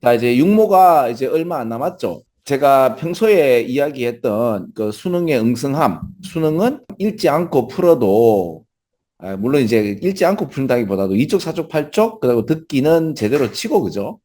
자, 이제 육모가 이제 얼마 안 남았죠. 제가 평소에 이야기했던 그 수능의 응승함, 수능은 읽지 않고 풀어도, 물론 이제 읽지 않고 푼다기보다도 이쪽, 사쪽, 팔쪽, 그리고 듣기는 제대로 치고, 그죠?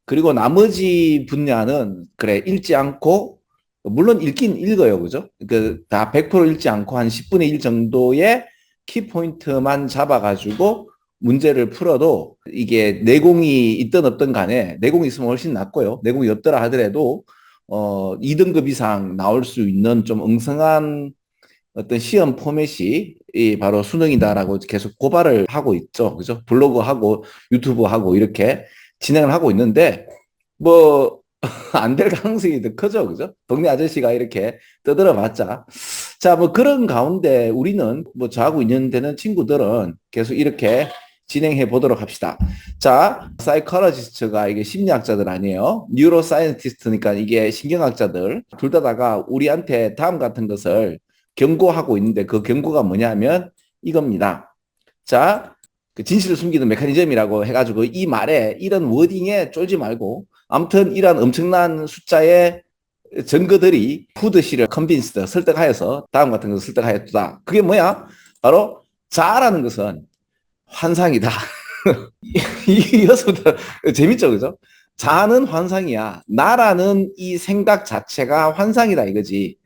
그리고 나머지 분야는, 그래, 읽지 않고, 물론 읽긴 읽어요, 그죠? 그, 다 100% 읽지 않고 한 10분의 1 정도의 키포인트만 잡아가지고 문제를 풀어도 이게 내공이 있든 없든 간에 내공이 있으면 훨씬 낫고요. 내공이 없더라 하더라도 2등급 이상 나올 수 있는 좀 엉성한 어떤 시험 포맷이 이 바로 수능이다라고 계속 고발을 하고 있죠. 그죠? 블로그하고 유튜브하고 이렇게 진행을 하고 있는데 뭐 안 될 가능성이 더 크죠. 그죠? 동네 아저씨가 이렇게 떠들어 봤자. 자, 뭐 그런 가운데 우리는 뭐 저하고 있는 친구들은 계속 이렇게 진행해 보도록 합시다. 자, 사이콜로지스트가 이게 심리학자들 아니에요. 뉴로 사이언티스트니까 이게 신경학자들 둘 다가 우리한테 다음 같은 것을 경고하고 있는데 그 경고가 뭐냐면 이겁니다. 자, 그 진실을 숨기는 메커니즘이라고 해가지고 이 말에 이런 워딩에 쫄지 말고 아무튼 이런 엄청난 숫자의 증거들이 푸드시를 컨빈스드 설득하여서 다음 같은 것을 설득하였다. 그게 뭐야? 바로 자라는 것은 환상이다. 이어서부터 재밌죠, 그죠? 자는 환상이야. 나라는 이 생각 자체가 환상이다 이거지.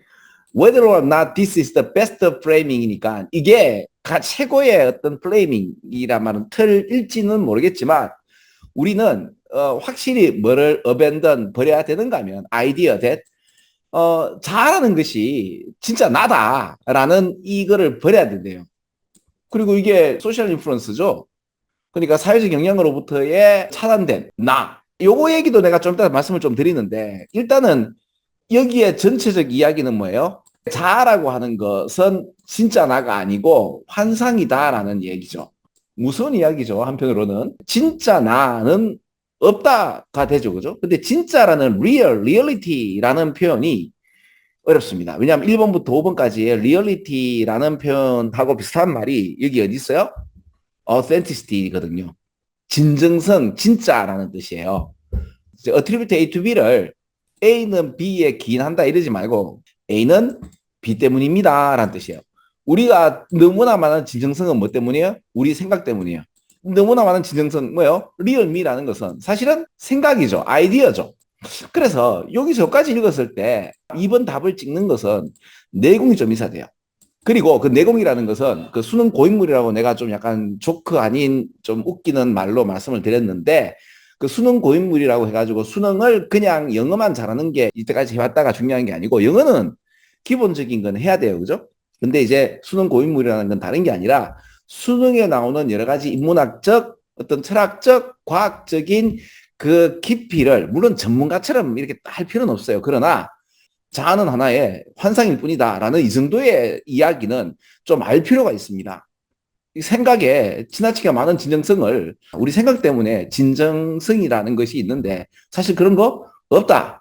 Whether or not this is the best framing이니까 이게 최고의 어떤 프레이밍이란 말은 틀일지는 모르겠지만 우리는 확실히 뭐를 abandon 버려야 되는가 하면 idea that 자라는 것이 진짜 나다라는 이거를 버려야 된대요. 그리고 이게 소셜 인플루언스죠. 그러니까 사회적 영향으로부터의 차단된 나. 요거 얘기도 내가 좀 이따 말씀을 좀 드리는데 일단은 여기에 전체적 이야기는 뭐예요? 자아라고 하는 것은 진짜 나가 아니고 환상이다라는 얘기죠. 무서운 이야기죠. 한편으로는 진짜 나는 없다가 되죠, 그죠? 근데 진짜라는 리얼리티라는 표현이 어렵습니다. 왜냐하면 1번부터 5번까지의 리얼리티라는 표현하고 비슷한 말이 여기 어디 있어요? authenticity거든요. 진정성, 진짜라는 뜻이에요. attribute A to B를 A는 B에 기인한다 이러지 말고 A는 B 때문입니다 라는 뜻이에요. 우리가 너무나 많은 진정성은 뭐 때문이에요? 우리 생각 때문이에요. 너무나 많은 진정성 뭐예요? 리얼미라는 것은 사실은 생각이죠. 아이디어죠. 그래서 여기서 여기까지 읽었을 때 2번 답을 찍는 것은 내공이 좀 있어야 돼요. 그리고 그 내공이라는 것은 그 수능 고인물이라고 내가 좀 약간 조크 아닌 좀 웃기는 말로 말씀을 드렸는데 그 수능 고인물이라고 해가지고 수능을 그냥 영어만 잘하는 게 이때까지 해왔다가 중요한 게 아니고 영어는 기본적인 건 해야 돼요. 그죠? 근데 이제 수능 고인물이라는 건 다른 게 아니라 수능에 나오는 여러 가지 인문학적 어떤 철학적 과학적인 그 깊이를 물론 전문가처럼 이렇게 할 필요는 없어요. 그러나 자아는 하나의 환상일 뿐이다라는 이 정도의 이야기는 좀 알 필요가 있습니다. 생각에 지나치게 많은 진정성을 우리 생각 때문에 진정성이라는 것이 있는데 사실 그런 거 없다가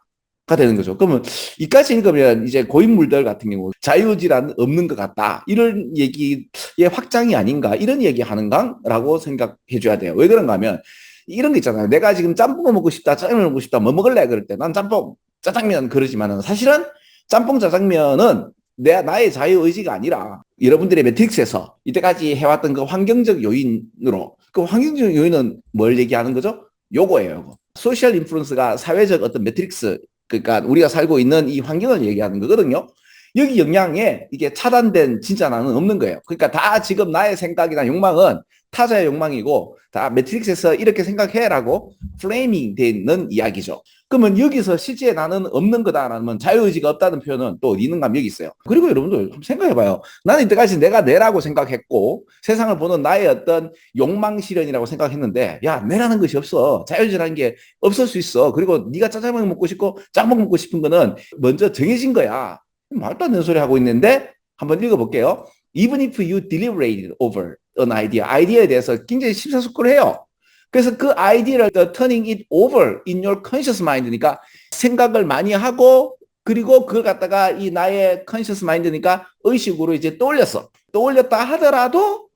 되는 거죠. 그러면 이까지 읽으면 이제 고인물들 같은 경우 자유지란 없는 것 같다. 이런 얘기의 확장이 아닌가 이런 얘기 하는가라고 생각해 줘야 돼요. 왜 그런가 하면 이런 게 있잖아요. 내가 지금 짬뽕을 먹고 싶다, 짜장면 먹고 싶다, 뭐 먹을래? 그럴 때 난 짬뽕, 짜장면 그러지만은 사실은 짬뽕, 짜장면은 나의 자유의지가 아니라 여러분들의 매트릭스에서 이때까지 해왔던 그 환경적 요인으로 그 환경적 요인은 뭘 얘기하는 거죠? 요거예요. 요거. 소셜 인플루언스가 사회적 어떤 매트릭스 그러니까 우리가 살고 있는 이 환경을 얘기하는 거거든요. 여기 영향에 이게 차단된 진짜 나는 없는 거예요. 그러니까 다 지금 나의 생각이나 욕망은 타자의 욕망이고 다 매트릭스에서 이렇게 생각해라고 프레이밍 되는 이야기죠. 그러면 여기서 실제 나는 없는 거다라는 자유의지가 없다는 표현은 또 어디 있는가 하면 여기 있어요. 그리고 여러분들 한번 생각해봐요. 나는 이때까지 내가 내라고 생각했고 세상을 보는 나의 어떤 욕망 실현이라고 생각했는데 야 내라는 것이 없어. 자유의지라는 게 없을 수 있어. 그리고 네가 짜장면 먹고 싶고 짬뽕 먹고 싶은 거는 먼저 정해진 거야. 말도 안 되는 소리 하고 있는데 한번 읽어볼게요. Even if you deliberated over an idea, 아이디어에 대해서 굉장히 심사숙고해요. 그래서 그 아이디어를 turning it over in your conscious mind니까 생각을 많이 하고 그리고 그걸 갖다가 이 나의 conscious mind니까 의식으로 이제 떠올렸어. 떠올렸다 하더라도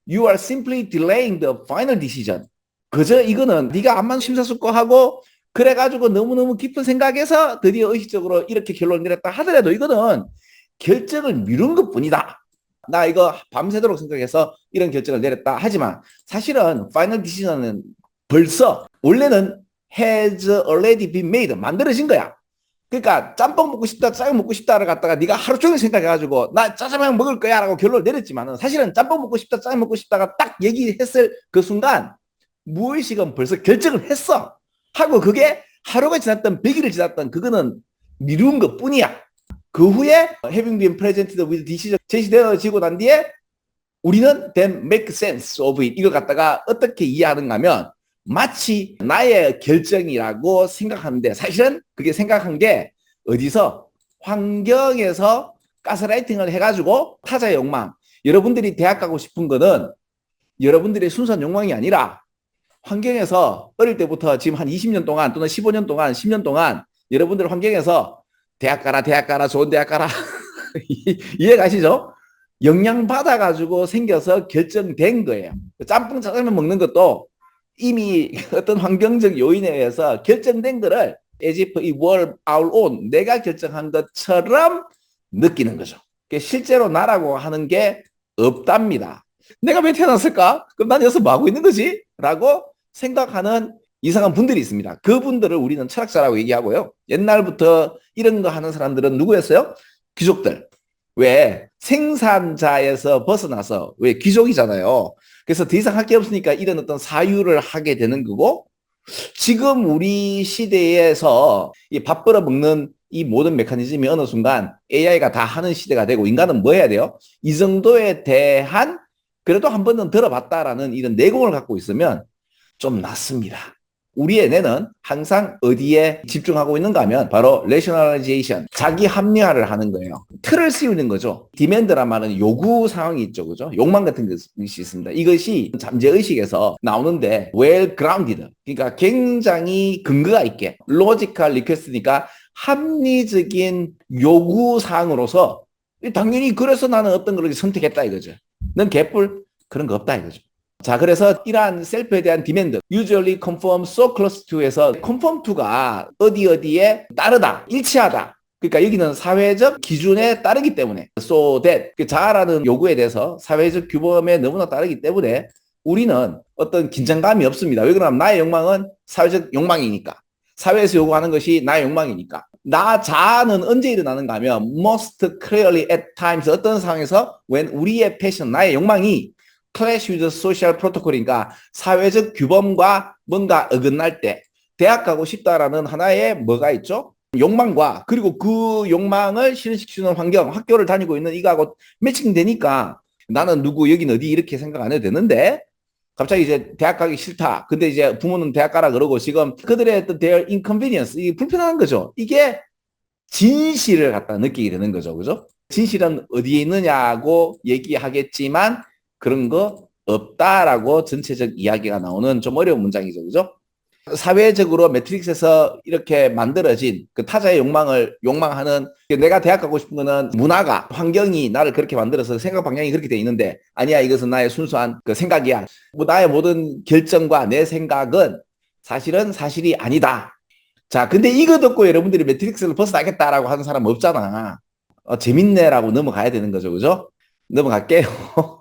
you are simply delaying the final decision. 그저 이거는 네가 암만 심사숙고하고 그래가지고 너무너무 깊은 생각에서 드디어 의식적으로 이렇게 결론을 내렸다 하더라도 이거는 결정을 미룬 것뿐이다. 나 이거 밤새도록 생각해서 이런 결정을 내렸다 하지만 사실은 파이널 디시전은 벌써 원래는 has already been made 만들어진 거야. 그러니까 짬뽕 먹고 싶다 짜장 먹고 싶다를 갖다가 네가 하루 종일 생각해가지고 나 짜장면 먹을 거야 라고 결론을 내렸지만은 사실은 짬뽕 먹고 싶다 짜장 먹고 싶다가 딱 얘기했을 그 순간 무의식은 벌써 결정을 했어 하고 그게 하루가 지났던 100일을 지났던 그거는 미룬 것 뿐이야. 그 후에 having been presented with decision 제시되어지고 난 뒤에 우리는 then make sense of it 이걸 갖다가 어떻게 이해하는가 하면 마치 나의 결정이라고 생각하는데 사실은 그게 생각한 게 어디서 환경에서 가스라이팅을 해가지고 타자의 욕망 여러분들이 대학 가고 싶은 거는 여러분들의 순수한 욕망이 아니라 환경에서 어릴 때부터 지금 한 20년 동안 또는 15년 동안 10년 동안 여러분들 환경에서 대학 가라 좋은 대학 가라 이해 가시죠? 영향받아가지고 생겨서 결정된 거예요. 짬뽕 짜장면 먹는 것도 이미 어떤 환경적 요인에 의해서 결정된 거를 as if it were our own 내가 결정한 것처럼 느끼는 거죠. 실제로 나라고 하는 게 없답니다. 내가 왜 태어났을까? 그럼 난 여기서 뭐 하고 있는 거지? 라고 생각하는 이상한 분들이 있습니다. 그분들을 우리는 철학자라고 얘기하고요. 옛날부터 이런 거 하는 사람들은 누구였어요? 귀족들. 왜 생산자에서 벗어나서 왜 귀족이잖아요. 그래서 더 이상 할 게 없으니까 이런 어떤 사유를 하게 되는 거고 지금 우리 시대에서 이 밥 벌어 먹는 이 모든 메커니즘이 어느 순간 AI가 다 하는 시대가 되고 인간은 뭐 해야 돼요? 이 정도에 대한 그래도 한 번은 들어봤다라는 이런 내공을 갖고 있으면 좀 낫습니다. 우리의 뇌는 항상 어디에 집중하고 있는가 하면 바로 레셔널라이제이션, 자기 합리화를 하는 거예요. 틀을 씌우는 거죠. 디맨드란 말은 요구 상황이 있죠. 그죠? 욕망 같은 것이 있습니다. 이것이 잠재의식에서 나오는데 well grounded. 그러니까 굉장히 근거가 있게 logical request니까 합리적인 요구 사항으로서 당연히 그래서 나는 어떤 걸 선택했다 이거죠. 넌 개뿔 그런 거 없다 이거죠. 자, 그래서 이러한 셀프에 대한 디맨드, usually conform so close to에서 conform to가 어디에 따르다, 일치하다. 그러니까 여기는 사회적 기준에 따르기 때문에 so that 자아라는 요구에 대해서 사회적 규범에 너무나 따르기 때문에 우리는 어떤 긴장감이 없습니다. 왜 그러냐면 나의 욕망은 사회적 욕망이니까. 사회에서 요구하는 것이 나의 욕망이니까. 나 자아는 언제 일어나는가 하면 most clearly at times 어떤 상황에서 when 우리의 패션, 나의 욕망이 clash with social protocol인가 사회적 규범과 뭔가 어긋날 때 대학 가고 싶다라는 하나의 뭐가 있죠? 욕망과 그리고 그 욕망을 실현시키는 환경 학교를 다니고 있는 이거하고 매칭되니까 나는 누구 여긴 어디 이렇게 생각 안 해도 되는데 갑자기 이제 대학 가기 싫다. 근데 이제 부모는 대학 가라 그러고 지금 그들의 어떤 their inconvenience 이게 불편한 거죠. 이게 진실을 갖다 느끼게 되는 거죠. 그죠? 진실은 어디에 있느냐고 얘기하겠지만 그런 거 없다라고 전체적 이야기가 나오는 좀 어려운 문장이죠. 그죠? 사회적으로 매트릭스에서 이렇게 만들어진 그 타자의 욕망하는 내가 대학 가고 싶은 거는 문화가 환경이 나를 그렇게 만들어서 생각 방향이 그렇게 돼 있는데 아니야 이것은 나의 순수한 그 생각이야. 뭐 나의 모든 결정과 내 생각은 사실은 사실이 아니다. 자, 근데 이거 듣고 여러분들이 매트릭스를 벗어나겠다라고 하는 사람 없잖아. 재밌네라고 넘어가야 되는 거죠. 그죠? 넘어갈게요.